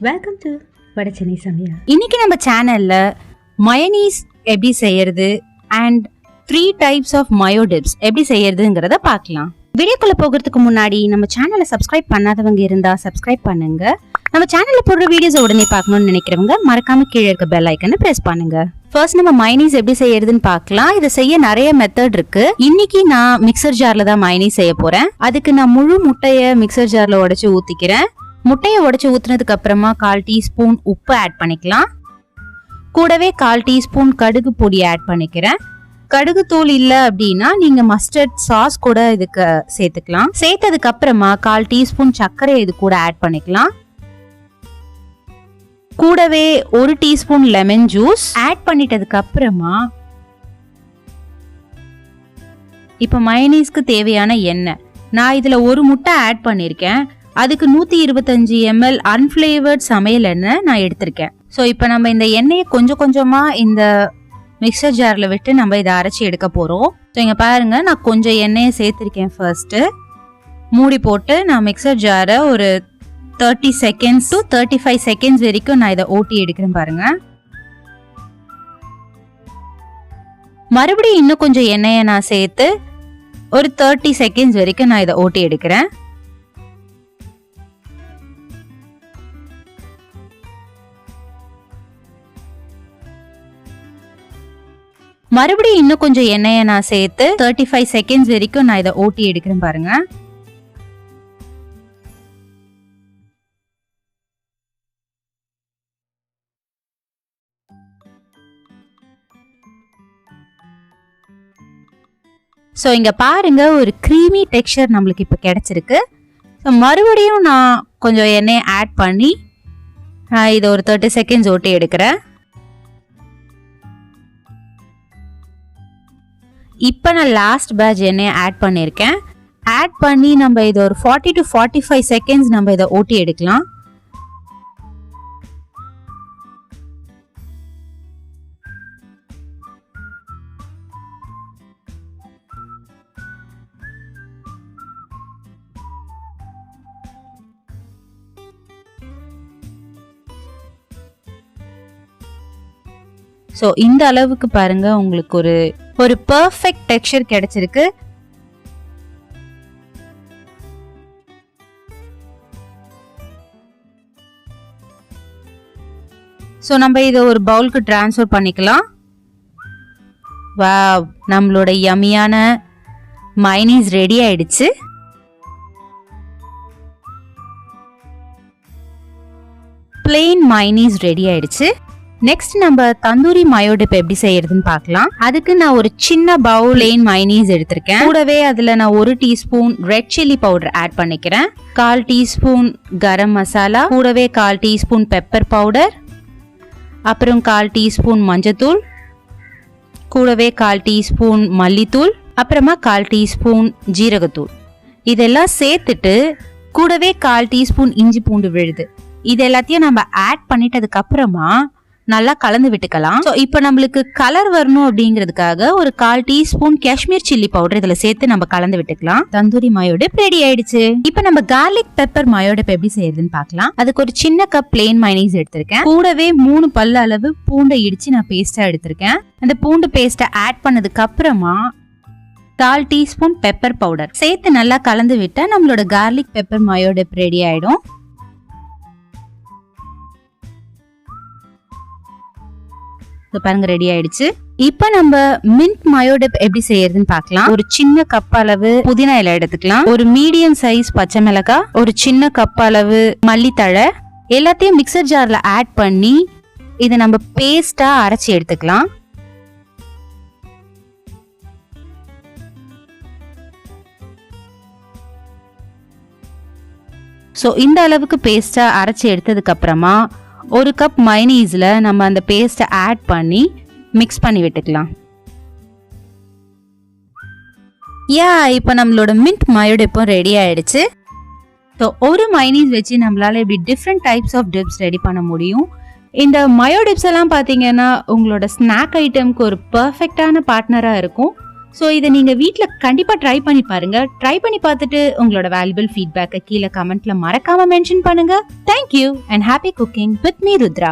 Welcome to Vada Chennai சமையல். இன்னைக்கு நம்ம சேனல்ல மயோனீஸ் எப்படி செய்யறது and 3 types of mayo dips எப்படி செய்யறதுங்கிறத பார்க்கலாம். வீடியோக்குள்ள போகிறதுக்கு முன்னாடி நம்ம சேனலை சப்ஸ்கிரைப் பண்ணாதவங்க இருந்தா சப்ஸ்கிரைப் பண்ணுங்க. நம்ம சேனல்ல போடுற வீடியோஸ் உடனே பார்க்கணும்னு நினைக்கிறவங்க மறக்காம கீழே இருக்க பெல் ஐக்கனை பிரஸ் பண்ணுங்க. ஃபர்ஸ்ட் நம்ம மயோனீஸ் எப்படி செய்யறதுன்னு பார்க்கலாம். இதை செய்ய நிறைய மெத்தட் இருக்கு. இன்னைக்கு நான் மிக்சர் ஜார்ல தான் மயோனீஸ் செய்ய போறேன். அதுக்கு நான் முழு முட்டையை மிக்சர் ஜார்ல உடைச்சு ஊத்திக்கிறேன். முட்டையை உடைச்சு ஊத்துனதுக்கு அப்புறமா 1/4 டீஸ்பூன் உப்பு ஆட் பண்ணிக்கலாம். கூடவே 1/4 டீஸ்பூன் கடுகு பொடி ஆட் பண்ணிக்கிறேன். கடுகு தூள் இல்ல அப்படின்னா நீங்க மஸ்டர்ட் சாஸ் கூட இதுக்கு சேர்த்துக்கலாம். சேர்த்ததுக்கு அப்புறமா 1/4 டீஸ்பூன் சர்க்கரை இது கூட ஆட் பண்ணிக்கலாம். கூடவே 1 டீஸ்பூன் லெமன் ஜூஸ் ஆட் பண்ணிட்டதுக்கு அப்புறமா இப்ப மயோனீஸ்க்கு தேவையான எண்ணெய் நான் இதுல 1 முட்டை ஆட் பண்ணிருக்கேன். அதுக்கு 125 ml அன்ஃபிளேவர்ட் சமையல் எண்ணெய் நான் எடுத்திருக்கேன். ஸோ இப்போ நம்ம இந்த எண்ணெயை கொஞ்சம் கொஞ்சமா இந்த மிக்சர் ஜார்ல விட்டு நம்ம இதை அரைச்சி எடுக்க போறோம். ஸோ இங்க பாருங்க, நான் கொஞ்சம் எண்ணெயை சேர்த்திருக்கேன். ஃபர்ஸ்ட் மூடி போட்டு நான் மிக்சர் ஜாரை ஒரு 30 செகண்ட்ஸ் டு 35 செகண்ட்ஸ் வரைக்கும் நான் இதை ஓட்டி எடுக்கிறேன். பாருங்க, மறுபடியும் இன்னும் கொஞ்சம் எண்ணெயை நான் சேர்த்து ஒரு 30 செகண்ட்ஸ் வரைக்கும் நான் இதை ஓட்டி எடுக்கிறேன். மறுபடியும் இன்னும் கொஞ்சம் எண்ணெயை நான் சேர்த்து 35 செகண்ட்ஸ் வரைக்கும் நான் இதை ஓட்டி எடுக்கிறேன். பாருங்க, ஸோ இங்க பாருங்க ஒரு க்ரீமி டெக்ஸ்சர் நம்மளுக்கு இப்போ கிடைச்சிருக்கு. ஸோ மறுபடியும் நான் கொஞ்சம் எண்ணெயை ஆட் பண்ணி இதை ஒரு 30 செகண்ட்ஸ் ஓட்டி எடுக்கிறேன். இப்போ நான் லாஸ்ட் பேட்ச் எண்ணெயை ஆட் பண்ணியிருக்கேன். ஆட் பண்ணி நம்ம இதை ஒரு 40 to 45 செகண்ட்ஸ் நம்ம இதை ஓட்டி எடுக்கலாம். ஸோ இந்த அளவுக்கு பாருங்க உங்களுக்கு ஒரு பெர்ஃபெக்ட் டெக்ஸ்சர் கிடைச்சிருக்கு. ஸோ நம்ம இதை ஒரு பவுலுக்கு டிரான்ஸ்ஃபர் பண்ணிக்கலாம். வாவ், நம்மளோட யம்மியான மயோனீஸ் ரெடி ஆயிடுச்சு. பிளெயின் மயோனீஸ் ரெடி ஆயிடுச்சு. நெக்ஸ்ட் நம்ம தந்தூரி மயோ டிப் எப்படி செய்யறதுன்னு பார்க்கலாம். அதுக்கு நான் ஒரு சின்ன பவுல் பிளெயின் மயோனீஸ் எடுத்திருக்கேன். கூடவே அதுல நான் 1 teaspoon red chilli powder add பண்ணிக்கிறேன். 1/4 டீஸ்பூன் கரம் மசாலா, கூடவே 1/4 டீஸ்பூன் பெப்பர் பவுடர், அப்புறம் 1/4 டீஸ்பூன் மஞ்சத்தூள், கூடவே 1/4 டீஸ்பூன் மல்லித்தூள், அப்புறமா 1/4 டீஸ்பூன் ஜீரகத்தூள். இதெல்லாம் சேர்த்துட்டு கூடவே 1/4 டீஸ்பூன் இஞ்சி பூண்டு விழுது இது எல்லாத்தையும் நம்ம ஆட் பண்ணிட்டதுக்கு அப்புறமா நல்லா கலந்து விட்டுக்கலாம். ஸோ இப்போ நம்மளுக்கு கலர் வரணும் அப்படிங்கிறதுக்காக ஒரு 1/4 டீஸ்பூன் காஷ்மீர் சில்லி பவுடர் இதுல சேர்த்து நம்ம கலந்து விட்டுக்கலாம். தந்தூரி மயோ டிப் ரெடி ஆயிடுச்சு. இப்போ நம்ம கார்லிக் பெப்பர் மயோ டிப் எப்படி செய்யறதுன்னு பார்க்கலாம். அதுக்கு ஒரு சின்ன கப் பிளெயின் மயோனீஸ் எடுத்திருக்கேன். கூடவே 3 பல்லு அளவு பூண்டை இடிச்சு நான் பேஸ்டா எடுத்திருக்கேன். அந்த பூண்டு பேஸ்டை ஆட் பண்ணதுக்கு அப்புறமா 1/4 டீஸ்பூன் பெப்பர் பவுடர் சேர்த்து நல்லா கலந்து விட்டா நம்மளோட garlic pepper mayo dip ready ஆயிடும். பாருங்க, ரெடி ஆயிடுச்சு. இப்ப நம்ம மின்ட் மயோ டிப் எப்படி செய்யறதுன்னு பார்க்கலாம். ஒரு சின்ன கப் அளவு புதினா இலை எடுத்துக்கலாம். ஒரு மீடியம் சைஸ் பச்சை மிளகாய், ஒரு சின்ன கப் அளவு மல்லித்தழை, எல்லாத்தையும் மிக்சர் ஜார்ல ஆட் பண்ணி இதை நம்ம பேஸ்டா அரைச்சி எடுத்துக்கலாம். ஸோ இந்த அளவுக்கு பேஸ்டா அரைச்சி எடுத்ததுக்கு அப்புறமா 1 கப் மயோனீஸ்ல நம்ம அந்த பேஸ்ட்டை ஆட் பண்ணி மிக்ஸ் பண்ணி விட்டுக்கலாம். இப்போ நம்மளோட மின்ட் மயோ டிப்பும் ரெடி ஆயிடுச்சு. ஸோ ஒரு மயோனீஸ் வச்சு நம்மளால இப்படி different types of dips ready பண்ண முடியும். இந்த மயோ டிப்ஸ் எல்லாம் பார்த்தீங்கன்னா உங்களோட ஸ்நாக் ஐட்டம்க்கு ஒரு பர்ஃபெக்டான பார்ட்னராக இருக்கும். சோ இதை நீங்க வீட்ல கண்டிப்பா ட்ரை பண்ணி பாருங்க. ட்ரை பண்ணி பார்த்துட்டு உங்களோட வேல்யூபிள் ஃபீட்பேக்கை கீழே கமெண்ட்ல மறக்காம மென்ஷன் பண்ணுங்க. Thank you and happy cooking with me, Rudra.